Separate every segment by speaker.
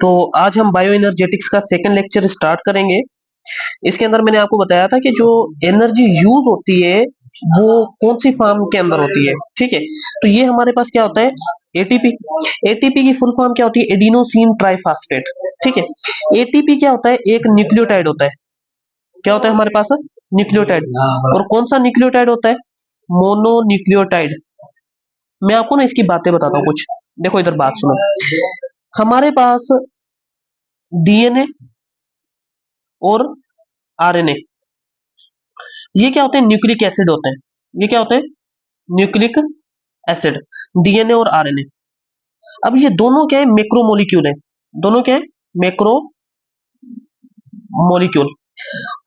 Speaker 1: तो आज हम बायो एनर्जेटिक्स का सेकंड लेक्चर स्टार्ट करेंगे। इसके अंदर मैंने आपको बताया था कि जो एनर्जी यूज होती है वो कौन सी फॉर्म के अंदर होती है। ठीक है, तो ये हमारे पास क्या होता है, एटीपी। एटीपी की फुल फॉर्म क्या होती है, एडिनोसिन ट्राइफॉस्फेट। ठीक है, एटीपी क्या होता है, एक न्यूक्लियोटाइड होता है। क्या होता है हमारे पास, न्यूक्लियोटाइड। और कौन सा न्यूक्लियोटाइड होता है, मोनोन्यूक्लियोटाइड। मैं आपको ना इसकी बातें बताता हूँ कुछ। देखो इधर बात सुनो, हमारे पास डीएनए और आरएनए, ये क्या होते हैं, न्यूक्लिक एसिड होते हैं। ये क्या होते हैं, न्यूक्लिक एसिड, डीएनए और आरएनए। अब ये दोनों क्या है, मैक्रोमोलिक्यूल है। दोनों क्या है, मैक्रो मॉलिक्यूल।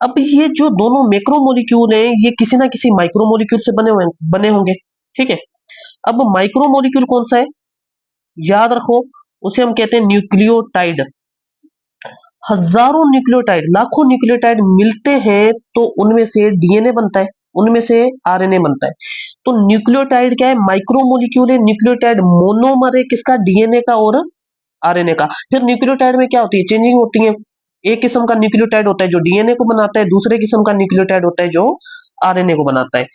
Speaker 1: अब ये जो दोनों मैक्रोमोलिक्यूल है ये किसी ना किसी माइक्रोमोलिक्यूल से बने होंगे। ठीक है, अब माइक्रोमोलिक्यूल कौन सा है, याद रखो, उसे हम कहते हैं न्यूक्लियोटाइड। हजारों न्यूक्लियोटाइड, लाखों न्यूक्लियोटाइड मिलते हैं तो उनमें से डीएनए बनता है, उनमें से आरएनए बनता है। तो न्यूक्लियोटाइड क्या है, माइक्रोमोलिक्यूल है। न्यूक्लियोटाइड मोनोमर है, किसका, डीएनए का और आरएनए का। फिर न्यूक्लियोटाइड में क्या होती है, चेंजिंग होती है। एक किस्म का न्यूक्लियोटाइड होता है जो डीएनए को बनाता है, दूसरे किस्म का न्यूक्लियोटाइड होता है जो आरएनए को बनाता है।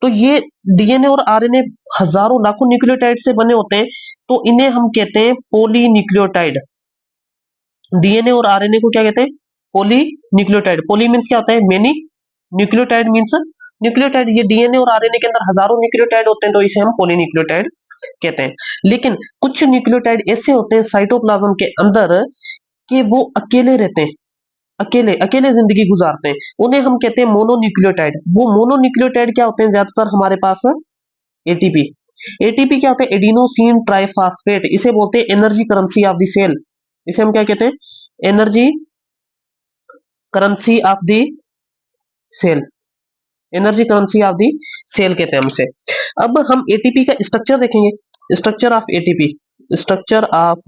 Speaker 1: तो ये डीएनए और आरएनए हजारों लाखों न्यूक्लियोटाइड से बने होते हैं, तो इन्हें हम कहते हैं पॉलीन्यूक्लियोटाइड। डीएनए और आरएनए को क्या कहते हैं, पॉली न्यूक्लियोटाइड। पॉली मींस क्या होता है, मेनी, न्यूक्लियोटाइड मींस न्यूक्लियोटाइड। ये डीएनए और आरएनए के अंदर हजारों न्यूक्लियोटाइड होते हैं तो इसे हम पॉलीन्यूक्लियोटाइड कहते हैं। लेकिन कुछ न्यूक्लियोटाइड ऐसे होते हैं साइटोप्लाज्म के अंदर कि वो अकेले रहते हैं, अकेले अकेले जिंदगी गुजारते हैं, उन्हें हम कहते हैं मोनोन्यूक्लियोटाइड। वो मोनोन्यूक्लियोटाइड क्या होते हैं, ज्यादातर हमारे पास एटीपी। एटीपी क्या होता है, एडिनोसिन ट्राइफॉस्फेट। इसे बोलते हैं energy currency of the cell. इसे हम क्या कहते हैं, energy currency of the cell. Energy currency of the cell कहते हैं हमसे। अब हम एटीपी का स्ट्रक्चर देखेंगे, structure of ATP. Structure of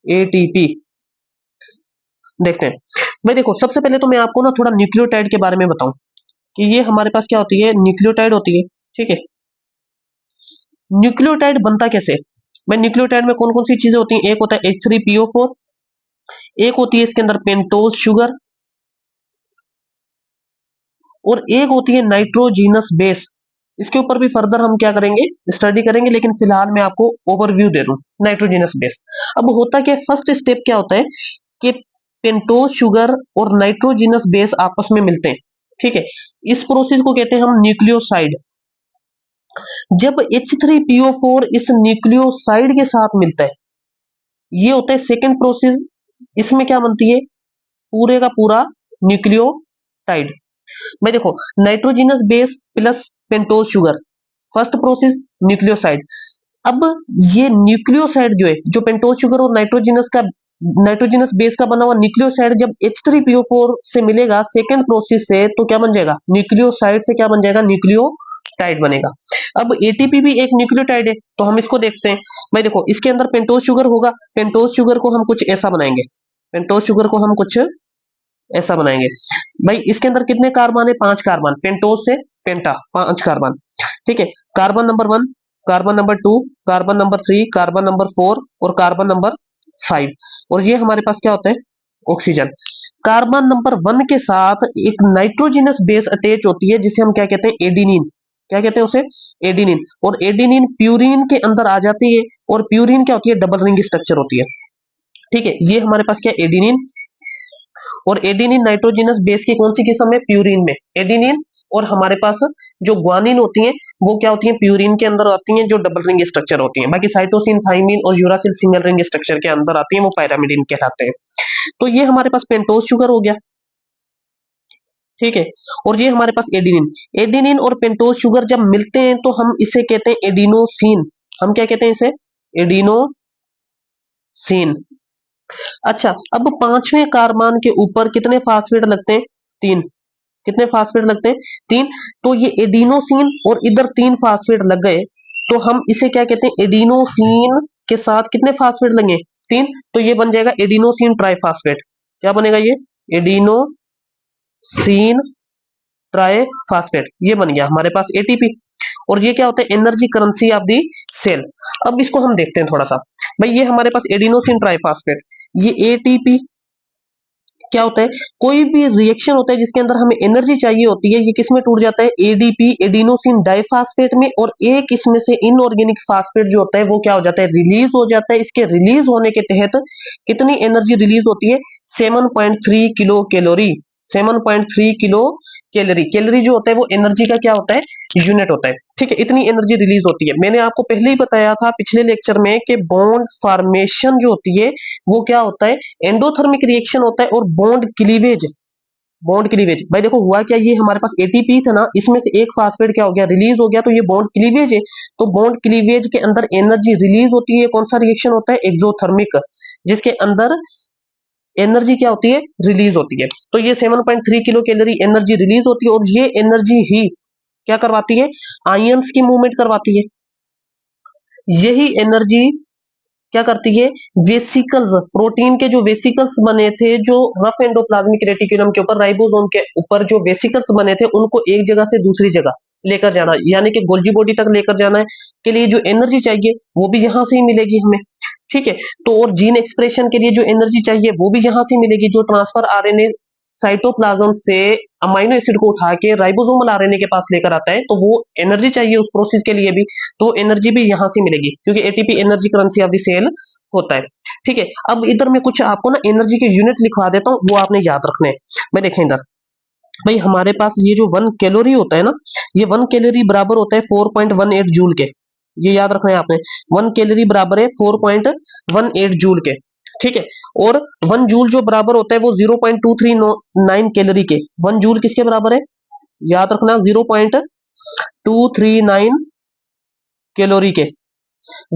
Speaker 1: ATP देखते हैं। भाई देखो, सबसे पहले तो मैं आपको ना थोड़ा न्यूक्लियोटाइड के बारे में बताऊं कि ये हमारे पास क्या होती है, न्यूक्लियोटाइड होती है। ठीक है, न्यूक्लियोटाइड बनता कैसे। भाई न्यूक्लियोटाइड में कौन कौन सी चीजें होती हैं, एक होता है H3PO4, एक होती है इसके अंदर पेंटोज शुगर, और एक होती है नाइट्रोजीनस बेस। इसके ऊपर भी फर्दर हम क्या करेंगे, स्टडी करेंगे, लेकिन फिलहाल मैं आपको ओवरव्यू दे दूं। नाइट्रोजीनस बेस, अब होता क्या, फर्स्ट स्टेप क्या होता है कि पेंटोज शुगर और नाइट्रोजीनस बेस आपस में मिलते हैं। ठीक है, इस प्रोसेस को कहते हैं हम न्यूक्लियोसाइड। जब H3PO4 इस न्यूक्लियोसाइड के साथ मिलता है, ये होता है सेकेंड प्रोसेस। इसमें क्या बनती है, पूरे का पूरा न्यूक्लियोटाइड। मैं देखो, nitrogenous base plus pentose sugar, first process nucleoside. अब ये न्यूक्लियोसाइड जो है, जो पेंटोज शुगर और नाइट्रोजीनस बेस का बना हुआ न्यूक्लियोसाइड जब H3PO4 से मिलेगा सेकेंड प्रोसेस से, तो क्या बन जाएगा, न्यूक्लियोसाइड से क्या बन जाएगा, न्यूक्लियोटाइड बनेगा। अब एटीपी भी एक न्यूक्लियोटाइड है, तो हम इसको देखते हैं। भाई देखो, इसके अंदर पेंटोज शुगर होगा, पेंटोज शुगर को हम कुछ ऐसा बनाएंगे, पेंटोज शुगर को हम कुछ ऐसा बनाएंगे। भाई इसके अंदर कितने कार्बन है, 5 कार्बन, पेंटोज से पेंटा 5 कार्बन। ठीक है, carbon number 1, carbon number 2, carbon number 3, carbon number 4 और कार्बन नंबर 5। और ये हमारे पास क्या होता है, ऑक्सीजन। कार्बन नंबर 1 के साथ एक नाइट्रोजिनस बेस अटैच होती है जिसे हम क्या कहते हैं, एडिनिन। क्या कहते हैं उसे, एडिनिन। और एडिनिन प्यूरिन के अंदर आ जाती है, और प्यूरिन क्या होती है, डबल रिंग स्ट्रक्चर होती है। ठीक है, ये हमारे पास क्या, एडिनिन। और एडिनिन नाइट्रोजिनस बेस की कौन सी किस्म है, प्यूरिन में एडिनिन। और हमारे पास जो ग्वानिन होती हैं वो क्या होती हैं, प्यूरिन के अंदर आती हैं, जो डबल रिंग स्ट्रक्चर होती हैं। बाकी साइटोसिन, थाइमिन और यूरासिल सिंगल रिंग स्ट्रक्चर के अंदर आती हैं, वो पायरामिडिन कहलाते हैं। तो ये हमारे पास पेंटोज शुगर हो गया। ठीक है, और ये हमारे पास एडिनिन। एडिनिन और पेंटोज शुगर जब मिलते हैं तो हम इसे कहते हैं एडिनोसिन। हम क्या कहते हैं इसे, एडिनोसिन। अच्छा, अब 5वें कार्बन के ऊपर कितने फास्फेट लगते हैं, 3। कितने फास्फेट लगते हैं, 3। तो ये एडिनोसिन और इधर 3 फास्फेट लग गए, तो हम इसे क्या कहते हैं, एडिनोसिन के साथ कितने फास्फेट लगे, 3। तो ये बन जाएगा एडिनोसिन ट्राइफॉस्फेट। क्या बनेगा ये, एडिनोसिन ट्राइफॉस्फेट। ये बन गया हमारे पास एटीपी। और ये क्या होता है, energy currency of the cell. अब इसको हम देखते हैं थोड़ा सा। भाई ये हमारे पास एडिनोसिन ट्राइफॉस्फेट, ये एटीपी क्या होता है, कोई भी रिएक्शन होता है जिसके अंदर हमें एनर्जी चाहिए होती है, ये किस में टूट जाता है, एडीपी एडिनोसिन डाइफॉस्फेट में, और एक इसमें से इनऑर्गेनिक फास्फेट जो होता है वो क्या हो जाता है, रिलीज हो जाता है। इसके रिलीज होने के तहत कितनी एनर्जी रिलीज होती है, 7.3 kilo calorie, 7.3 kilo calorie. Calorie जो होता है वो एनर्जी का क्या होता है, यूनिट होता है। ठीक है, इतनी एनर्जी रिलीज होती है। मैंने आपको पहले ही बताया था पिछले लेक्चर में कि बॉन्ड फॉर्मेशन जो होती है वो क्या होता है, एंडोथर्मिक रिएक्शन होता है, और बॉन्ड क्लीवेज, बॉन्ड क्लीवेज भाई देखो हुआ क्या, ये हमारे पास एटीपी था ना, इसमें से एक फास्फेट क्या हो गया, रिलीज हो गया, तो ये बॉन्ड क्लीवेज है। तो बॉन्ड क्लीवेज के अंदर एनर्जी रिलीज होती है, कौन सा रिएक्शन होता है, एक्सोथर्मिक, जिसके अंदर एनर्जी क्या होती है, रिलीज होती है। तो ये 7.3 किलो कैलोरी एनर्जी रिलीज होती है, और ये एनर्जी ही क्या करवाती है, आयंस की मूवमेंट करवाती है। यही एनर्जी क्या करती है, वेसिकल्स, प्रोटीन के जो वेसिकल्स बने थे, जो रफ एंडोप्लाज्मिक रेटिकुलम के ऊपर, राइबोसोम के ऊपर जो वेसिकल्स बने थे, उनको एक जगह से दूसरी जगह लेकर जाना, यानी कि गोल्जी बॉडी तक लेकर जाना है, के लिए जो एनर्जी चाहिए वो भी यहां से ही मिलेगी हमें। ठीक है, तो और जीन एक्सप्रेशन के लिए जो एनर्जी चाहिए वो भी यहां से मिलेगी, जो ट्रांसफर आरएनए साइटोप्लाज्म से अमाइनो एसिड को उठा के राइबोसोमल आरएनए के पास लेकर आता है, तो वो एनर्जी चाहिए उस प्रोसेस के लिए भी, तो एनर्जी भी यहां से मिलेगी, क्योंकि ATP energy currency of the cell होता है। ठीक है, अब इधर मैं कुछ आपको ना एनर्जी के यूनिट लिखवा देता हूँ, वो आपने याद रखने हैं। मैं देखें इधर, भाई हमारे पास ये जो 1 कैलोरी होता है ना, ये 1 कैलोरी बराबर होता है 4.18 जूल के, ये याद रखना है आपने। 1 कैलोरी बराबर है 4.18 जूल के। ठीक है, और 1 जूल जो बराबर होता है वो 0.239 कैलोरी के। 1 जूल किसके बराबर है, याद रखना, 0.239 कैलोरी के।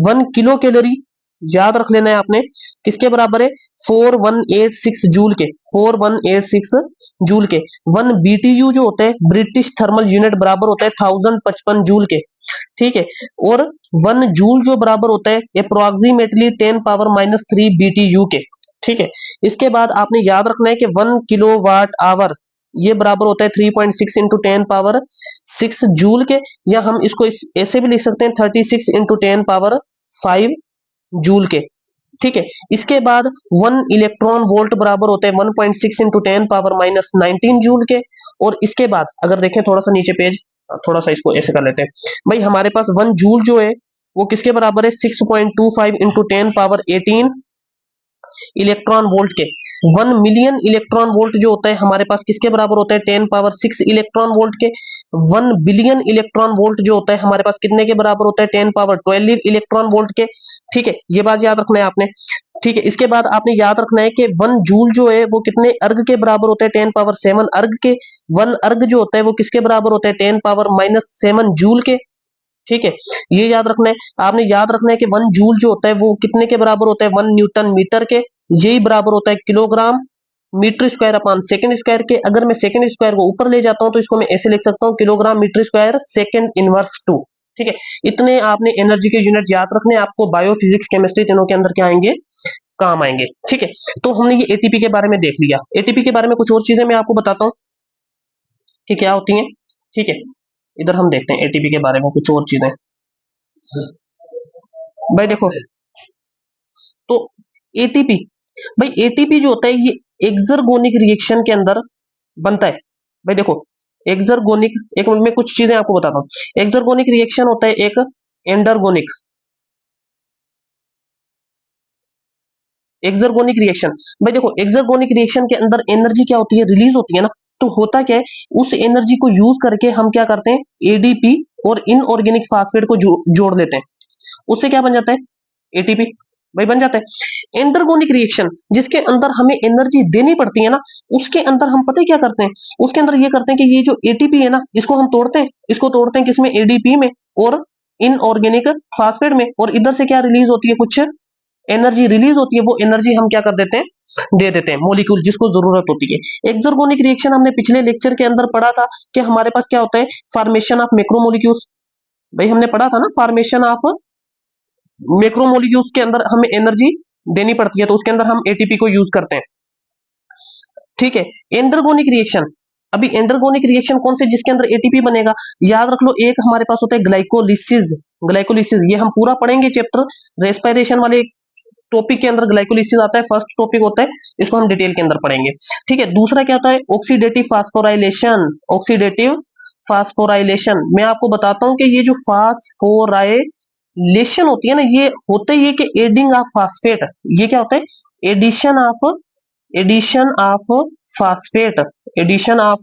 Speaker 1: 1 किलो कैलोरी याद रख लेना है आपने, किसके बराबर है, 4186 जूल के, 4186 जूल के। 1 बीटीयू जो होता है, ब्रिटिश थर्मल यूनिट, बराबर होता है 1055 जूल के। ठीक है, और 1 जूल जो बराबर होता है अप्रोक्सीमेटली 10 पावर -3 बीटीयू के। ठीक है, इसके बाद आपने याद रखना है कि 1 किलो वाट आवर ये बराबर होता है 3.6 इंटू 10 पावर 6 जूल के, या हम इसको ऐसे भी लिख सकते हैं 36 इंटू 10 पावर 5 जूल के। ठीक है, इसके बाद 1 इलेक्ट्रॉन वोल्ट बराबर होते हैं 1.6 इंटू 10 पावर -19 जूल के। और इसके बाद अगर देखें थोड़ा सा नीचे पेज, थोड़ा सा इसको ऐसे कर लेते हैं, भाई हमारे पास 1 जूल जो है वो किसके बराबर है, 6.25 इंटू 10 पावर 18 इलेक्ट्रॉन वोल्ट के। 1 मिलियन इलेक्ट्रॉन वोल्ट जो होता है हमारे पास किसके बराबर होता है, 10 पावर 6 इलेक्ट्रॉन वोल्ट के। 1 बिलियन इलेक्ट्रॉन वोल्ट जो होता है हमारे पास कितने के बराबर होता है, 10 पावर 12 इलेक्ट्रॉन वोल्ट के। ठीक है, ये बात याद रखना है आपने। ठीक है, इसके बाद आपने याद रखना है कि 1 जूल जो है वो कितने अर्ग के बराबर होता है, 10 पावर 7 अर्ग के। 1 अर्ग जो होता है वो किसके बराबर होता है, 10 पावर -7 जूल के। ठीक है, ये याद रखना है आपने। याद रखना है कि 1 जूल जो होता है वो कितने के बराबर होता है, 1 न्यूटन मीटर के। यही बराबर होता है kilogram metre square upon second square के। अगर मैं सेकंड स्क्वायर को ऊपर ले जाता हूं तो इसको मैं ऐसे लिख सकता हूं, kilogram metre square second inverse 2। ठीक है, इतने आपने एनर्जी के यूनिट याद रखने, आपको बायो फिजिक्स केमिस्ट्री तीनों के अंदर क्या आएंगे, काम आएंगे। ठीक है, तो हमने ये एटीपी के बारे में देख लिया। एटीपी के बारे में कुछ और चीजें मैं आपको बताता हूँ कि क्या होती हैं। ठीक है, इधर हम देखते हैं एटीपी के बारे में कुछ और चीजें। भाई देखो, तो एटीपी, भाई एटीपी जो होता है ये एक्सर्गोनिक रिएक्शन के अंदर बनता है। भाई देखो, एक्सर्गोनिक, एक मिनट में कुछ चीजें आपको बताता हूँ। एक्सर्गोनिक रिएक्शन होता है एक एंडरगोनिक, एक्सर्गोनिक रिएक्शन। भाई देखो, एक्सर्गोनिक रिएक्शन के अंदर एनर्जी क्या होती है, रिलीज होती है ना। तो होता क्या है, उस एनर्जी को यूज करके हम क्या करते हैं, एडीपी और इनऑर्गेनिक फास्फेट को जोड़ लेते हैं, उससे क्या बन जाता है, एटीपी। भाई बन जाता है। एंडरगोनिक रिएक्शन जिसके अंदर हमें एनर्जी देनी पड़ती है ना, उसके अंदर हम पता है क्या करते हैं, उसके अंदर ये करते हैं कि ये जो एटीपी है ना, इसको हम तोड़ते हैं, इसको तोड़ते हैं किसमें, एडीपी में और इनऑर्गेनिक फास्फेट में, और इधर से क्या रिलीज होती है, कुछ एनर्जी रिलीज होती है। वो एनर्जी हम क्या कर देते हैं, दे देते हैं मॉलिक्यूल जिसको जरूरत होती है। एक्सर्गोनिक रिएक्शन हमने पिछले लेक्चर के अंदर पढ़ा था कि हमारे पास क्या होता है, फॉर्मेशन ऑफ मैक्रोमोलिक्यूल्स। भाई हमने पढ़ा था ना, फॉर्मेशन ऑफ मैक्रोमोलिक्यूल्स के अंदर हमें एनर्जी देनी पड़ती है, तो उसके अंदर हम एटीपी को यूज करते हैं। ठीक है, एंडरगोनिक रिएक्शन, अभी एंडरगोनिक रिएक्शन कौन से, जिसके अंदर एटीपी बनेगा, याद रख लो। एक हमारे पास होता है ग्लाइकोलिसिस, ग्लाइकोलिसिस ये हम पूरा पढ़ेंगे चैप्टर रेस्पिरेशन वाले टॉपिक के अंदर ग्लाइकोलिसिस आता है, फर्स्ट टॉपिक होता है, इसको हम डिटेल के अंदर पढ़ेंगे। ठीक है, दूसरा क्या होता है, ऑक्सीडेटिव फास्फोराइलेशन। ऑक्सीडेटिव फास्फोराइलेशन मैं आपको बताता हूं कि ये जो फास्फोराइलेशन होती है ना, ये होता ही है कि एडिंग ऑफ फास्फेट। ये क्या होता है, addition of phosphate, addition of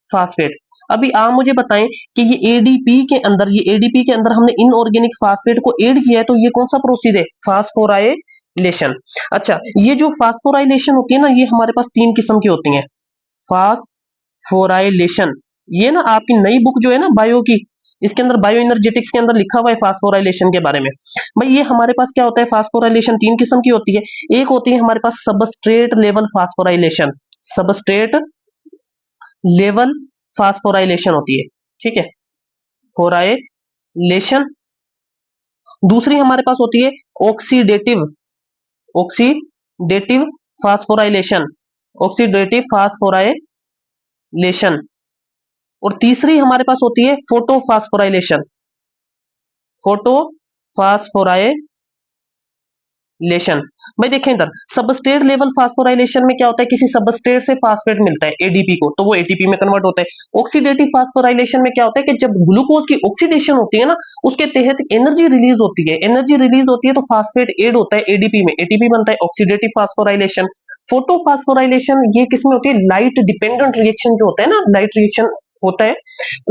Speaker 1: phosphate. अभी आप मुझे बताएं कि ये एडीपी के अंदर, ये एडीपी के अंदर हमने इनऑर्गेनिक फास्फेट को ऐड किया है, तो ये कौन सा प्रोसेस है, फास्फोराइलेशन। अच्छा, ये जो फास्फोराइलेशन होती है ना, ये हमारे पास 3 किस्म की होती है, फास्फोराइलेशन। ये ना आपकी नई बुक जो है ना बायो की, इसके अंदर बायो एनर्जेटिक्स के अंदर लिखा हुआ है फास्फोराइलेशन के बारे में। भाई ये हमारे पास क्या होता है, फास्फोराइलेशन 3 किस्म की होती है। एक होती है हमारे पास substrate level phosphorylation, substrate level phosphorylation होती है। ठीक है, फोराइलेशन। दूसरी हमारे पास होती है oxidative, oxidative phosphorylation, oxidative phosphorylation. और तीसरी हमारे पास होती है फोटोफास्फोराइलेशन, फोटोफास्फोराइलेशन। भाई देखें इधर, सबस्ट्रेट लेवल फास्फोराइलेशन में क्या होता है, किसी सबस्ट्रेट से फास्फेट मिलता है एडीपी को, तो वो एटीपी में कन्वर्ट होता है। ऑक्सीडेटिव फास्फोराइलेशन में क्या होता है कि जब ग्लूकोज की ऑक्सीडेशन होती है ना, उसके तहत एनर्जी रिलीज होती है, एनर्जी रिलीज होती है तो फास्फेट ऐड होता है एडीपी में, एटीपी बनता है, ऑक्सीडेटिव फास्फोराइलेशन। फोटोफास्फोराइलेशन ये किसमें होती है, लाइट डिपेंडेंट रिएक्शन जो होता है ना, लाइट रिएक्शन होता है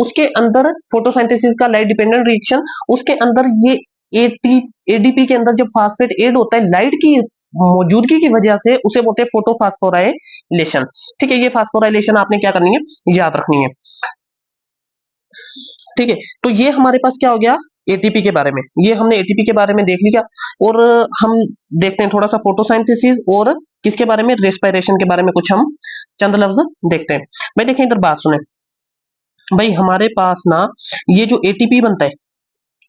Speaker 1: उसके अंदर, फोटोसिंथेसिस का लाइट डिपेंडेंट रिएक्शन, उसके अंदर ये एडीपी के अंदर जब फास्फेट ऐड होता है, लाइट की मौजूदगी की वजह से उसे बोलते हैं फोटोफास्फोराइलेशन। ठीक है, ये फास्फोराइलेशन आपने क्या करनी है, याद रखनी है। ठीक है, तो ये हमारे पास क्या हो गया, एटीपी के बारे में, ये हमने एटीपी के बारे में देख लिया। और हम देखते हैं थोड़ा सा फोटोसिंथेसिस और किसके बारे में, रेस्पिरेशन के बारे में कुछ हम चंद लफ्ज देखते हैं। भाई देखें इधर बात सुने, भाई हमारे पास ना ये जो एटीपी बनता है,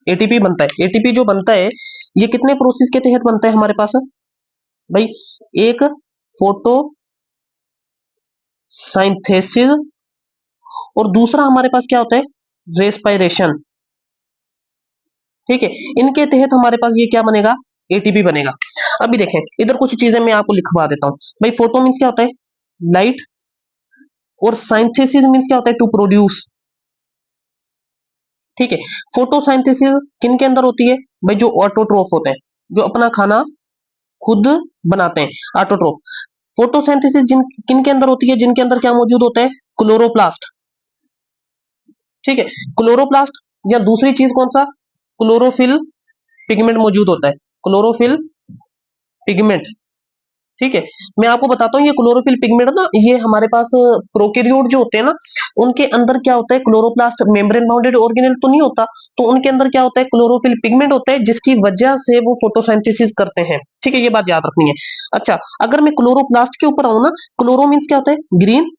Speaker 1: एटीपी बनता है, एटीपी जो बनता है ये कितने प्रोसेस के तहत बनता है हमारे पास, भाई एक फोटो साइंथेसिस और दूसरा हमारे पास क्या होता है, रेस्पिरेशन। ठीक है, इनके तहत हमारे पास ये क्या बनेगा, एटीपी बनेगा। अभी देखें इधर कुछ चीजें मैं आपको लिखवा देता हूं। भाई फोटो मीन्स क्या होता है, लाइट, और साइंथेसिस मीन्स क्या होता है, टू प्रोड्यूस। ठीक है, फोटोसाइंथेसिस किन के अंदर होती है, भाई जो ऑटोट्रोफ होते हैं, जो अपना खाना खुद बनाते हैं, ऑटोट्रोफ। फोटोसिंथेसिस जिन किन के अंदर होती है, जिनके अंदर क्या मौजूद होता है, क्लोरोप्लास्ट। ठीक है, क्लोरोप्लास्ट, या दूसरी चीज कौन सा, क्लोरोफिल पिगमेंट मौजूद होता है, क्लोरोफिल पिगमेंट। ठीक है, मैं आपको बताता हूँ ये क्लोरोफिल पिगमेंट ना, ये हमारे पास प्रोकैरियोट जो होते हैं ना, उनके अंदर क्या होता है, क्लोरोप्लास्ट मेम्ब्रेन बाउंडेड ऑर्गेनेल तो नहीं होता, तो उनके अंदर क्या होता है, क्लोरोफिल पिगमेंट होता है, जिसकी वजह से वो फोटोसिंथेसिस करते हैं। ठीक है, ये बात याद रखनी है। अच्छा, अगर मैं क्लोरोप्लास्ट के ऊपर आऊं ना, क्लोरो मीन्स क्या होता है, ग्रीन,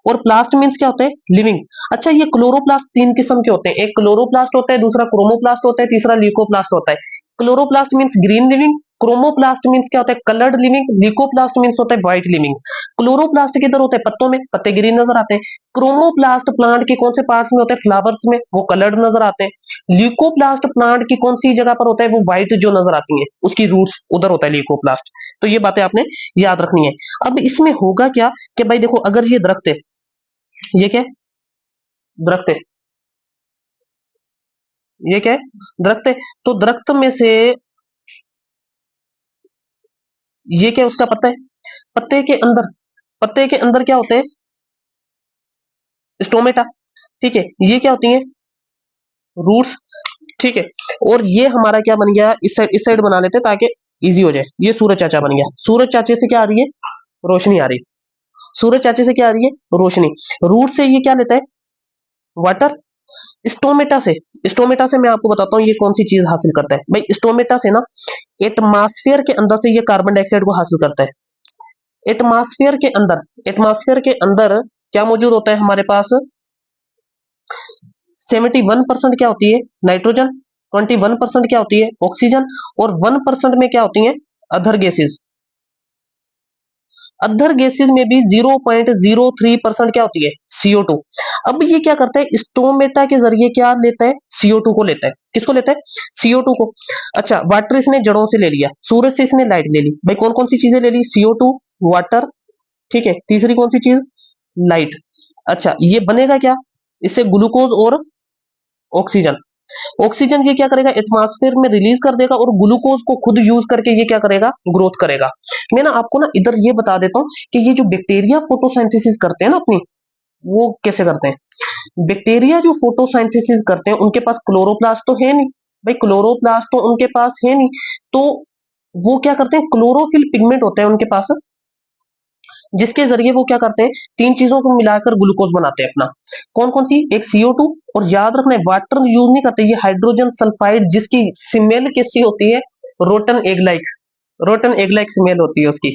Speaker 1: और प्लास्ट मीन्स क्या होता है, लिविंग। अच्छा, ये क्लोरोप्लास्ट 3 किस्म के होते हैं, एक क्लोरोप्लास्ट होता है, दूसरा क्रोमोप्लास्ट होता है, तीसरा ल्यूकोप्लास्ट होता है। Chloroplast means green living, chromoplast means क्या होता है, कलर्ड लिविंग, ल्यूकोप्लास्ट मीन्स होता है व्हाइट लिविंग। क्लोरोप्लास्ट किधर होता है, पत्तों में, पत्ते ग्रीन नजर आते हैं। क्रोमोप्लास्ट प्लांट के कौन से पार्ट्स में होते हैं, फ्लावर्स में, वो कलर्ड नजर आते हैं। ल्यूकोप्लास्ट प्लांट की कौन सी जगह पर होता है, वो व्हाइट जो नजर आती है, उसकी रूट्स उधर होता है ल्यूकोप्लास्ट। तो ये बातें आपने याद रखनी है। अब इसमें होगा क्या कि भाई देखो, अगर ये दरख्त है, ये क्या है, दरख्त है, ये क्या है, दरख्त है, तो दरख्त में से ये क्या है, उसका पत्ता है, पत्ते के अंदर, पत्ते के अंदर क्या होते हैं, स्टोमेटा। ठीक है, ये क्या होती है, रूट्स। ठीक है, और ये हमारा क्या बन गया, इस साइड बना लेते ताकि इजी हो जाए। ये सूरज चाचा बन गया, सूरज चाचे से क्या आ रही है, रोशनी आ रही, सूरज चाचे से क्या आ रही है, रोशनी। रूट से ये क्या लेता है, वाटर। स्टोमेटा से, स्टोमेटा से मैं आपको बताता हूँ ये कौन सी चीज हासिल करता है। भाई स्टोमेटा से ना एटमॉस्फेयर के अंदर से ये कार्बन डाइऑक्साइड को हासिल करता है। एटमॉस्फेयर के अंदर, एटमॉस्फेयर के अंदर क्या मौजूद होता है हमारे पास, 71% क्या होती है, नाइट्रोजन, 21% क्या होती है, ऑक्सीजन, और 1% में क्या होती है, अदर गैसेस। अदर गैसेज में भी 0.03% क्या होती है, CO2। अब ये क्या करता है, स्टोमेटा के जरिए क्या लेता है, CO2 को लेता है। किसको लेता है, CO2 को। अच्छा, वाटर इसने जड़ों से ले लिया, सूरज से इसने लाइट ले ली। भाई कौन कौन सी चीजें ले ली, CO2, वाटर, ठीक है, तीसरी कौन सी चीज, लाइट। अच्छा, ये बनेगा क्या, इससे ग्लूकोज और ऑक्सीजन। ऑक्सीजन ये क्या करेगा, एटमॉस्फेयर में रिलीज कर देगा, और ग्लूकोज को खुद यूज करके ये क्या करेगा, ग्रोथ करेगा। मैं ना आपको ना इधर ये बता देता हूँ कि ये जो बैक्टीरिया फोटोसिंथेसिस करते हैं ना अपनी, वो कैसे करते हैं। बैक्टीरिया जो फोटोसिंथेसिस करते हैं उनके पास क्लोरोप्लास्ट तो है नहीं, भाई क्लोरोप्लास्ट तो उनके पास है नहीं, तो वो क्या करते हैं, क्लोरोफिल पिगमेंट होता है उनके पास, जिसके जरिए वो क्या करते हैं, तीन चीजों को मिलाकर ग्लूकोज बनाते हैं अपना। कौन कौन सी, एक CO2, और याद रखना है वाटर यूज नहीं करते, ये हाइड्रोजन सल्फाइड, जिसकी स्मेल कैसी होती है, rotten egg like, rotten egg like smell होती है उसकी।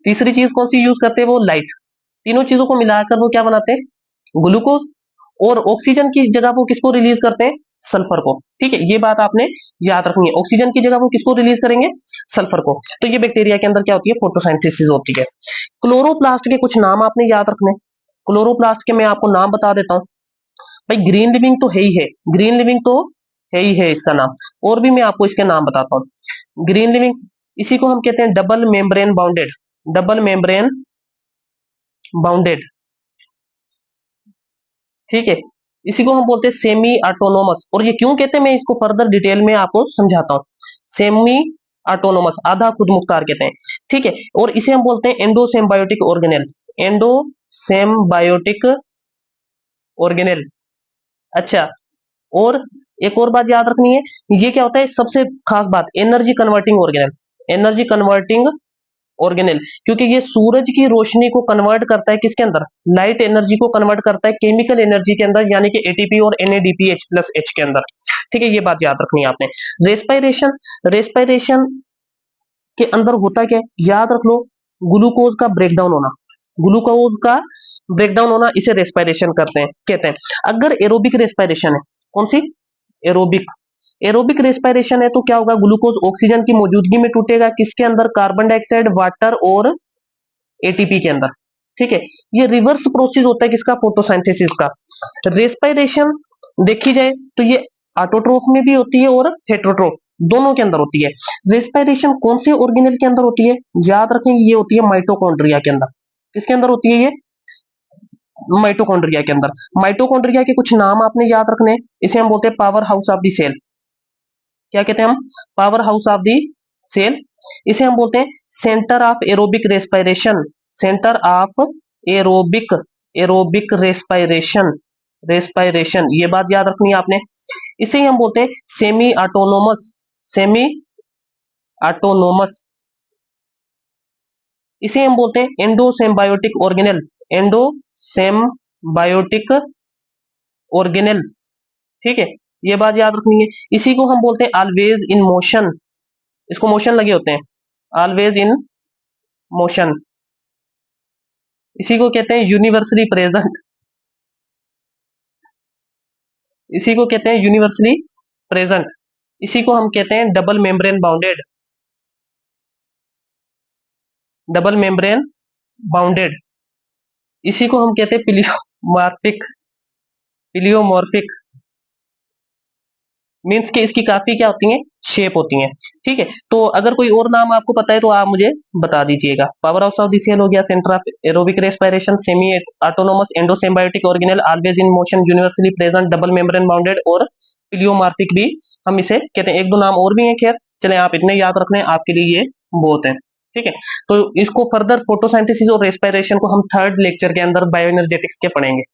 Speaker 1: तीसरी चीज कौन सी यूज करते हैं, वो लाइट। तीनों चीजों को मिलाकर वो क्या बनाते हैं, ग्लूकोज। और ऑक्सीजन की जगह वो किसको रिलीज करते हैं, सल्फर को। ठीक है, ये बात आपने याद रखनी है, ऑक्सीजन की जगह वो किसको रिलीज करेंगे, सल्फर को। तो ये बैक्टीरिया के अंदर क्या होती है, फोटोसिंथेसिस होती है। क्लोरोप्लास्ट के कुछ नाम आपने याद रखने। क्लोरोप्लास्ट के मैं आपको नाम बता देता हूँ। भाई ग्रीन लिविंग तो है ही है, ग्रीन लिविंग तो है ही है इसका नाम, और भी मैं आपको इसके नाम बताता हूँ। ग्रीन लिविंग, इसी को हम कहते हैं double membrane bounded, double membrane bounded, ठीक है। इसी को हम बोलते हैं सेमी ऑटोनोमस। और ये क्यों कहते हैं, मैं इसको फर्दर डिटेल में आपको समझाता हूँ। सेमी ऑटोनोमस, आधा खुद मुख्तार कहते हैं, ठीक है। और इसे हम बोलते हैं एंडोसिम्बायोटिक ऑर्गेनेल, एंडोसिम्बायोटिक ऑर्गेनेल। अच्छा, और एक और बात याद रखनी है, ये क्या होता है, सबसे खास बात, energy converting organelle, energy converting organelle, क्योंकि ये सूरज की रोशनी को कन्वर्ट करता है किसके अंदर, लाइट एनर्जी को कन्वर्ट करता है केमिकल एनर्जी के अंदर, यानी कि ATP और NADPH+H के अंदर। ठीक है, ये बात याद रखनी है आपने। रेस्पिरेशन, रेस्पिरेशन के अंदर होता क्या है, याद रख लो, ग्लूकोज का ब्रेकडाउन होना, ग्लूकोज का ब्रेकडाउन होना, इसे रेस्पिरेशन करते हैं, कहते हैं। अगर एरोबिक रेस्पिरेशन है, कौन सी, एरोबिक, एरोबिक रेस्पिरेशन है, तो क्या होगा, ग्लूकोज ऑक्सीजन की मौजूदगी में टूटेगा, किसके अंदर, कार्बन डाइऑक्साइड, वाटर और ATP के अंदर। ठीक है, ये रिवर्स प्रोसेस होता है किसका, फोटोसिंथेसिस का। रेस्पिरेशन देखी जाए तो ये ऑटोट्रोफ में भी होती है और हेटेरोट्रोफ, दोनों के अंदर होती है। रेस्पिरेशन कौन से ऑर्गेनेल के अंदर होती है, याद रखें, ये होती है माइटोकॉन्ड्रिया के अंदर। किसके अंदर होती है ये, माइटोकॉन्ड्रिया के अंदर। माइटोकॉन्ड्रिया के कुछ नाम आपने याद रखने, इसे हम बोलते हैं power house of the cell. क्या कहते हैं हम, power house of the cell. इसे हम बोलते हैं centre of aerobic respiration, centre of aerobic, aerobic respiration, respiration, ये बात याद रखनी है आपने। इसे ही हम बोलते हैं सेमी ऑटोनोमस, सेमी ऑटोनोमस। इसे हम बोलते हैं एंडोसिम्बायोटिक ऑर्गेनेल, एंडोसिम्बायोटिक ऑर्गेनेल, ठीक है, ये बात याद रखनी है। इसी को हम बोलते हैं ऑलवेज इन मोशन, इसको मोशन लगे होते हैं, ऑलवेज इन मोशन। इसी को कहते हैं यूनिवर्सली प्रेजेंट, इसी को कहते हैं यूनिवर्सली प्रेजेंट। इसी को हम कहते हैं double membrane bounded, double membrane bounded. इसी को हम कहते हैं पिलियोमॉर्फिक, पिलियोमॉर्फिक मीन्स कि इसकी काफी क्या होती है, शेप होती है। ठीक है, तो अगर कोई और नाम आपको पता है तो आप मुझे बता दीजिएगा। Power house of the cell हो गया, centre of aerobic respiration, semi autonomous, endosymbiotic organelle, always in motion, universally present, double membrane bounded और पिलियोमॉर्फिक भी हम इसे कहते हैं। एक दो नाम और भी हैं, खैर चले आप इतने याद रखने, आपके लिए ये बहुत है। ठीक है, तो इसको फर्दर फोटोसिंथेसिस और रेस्पिरेशन को हम थर्ड लेक्चर के अंदर बायोएनर्जेटिक्स के पढ़ेंगे।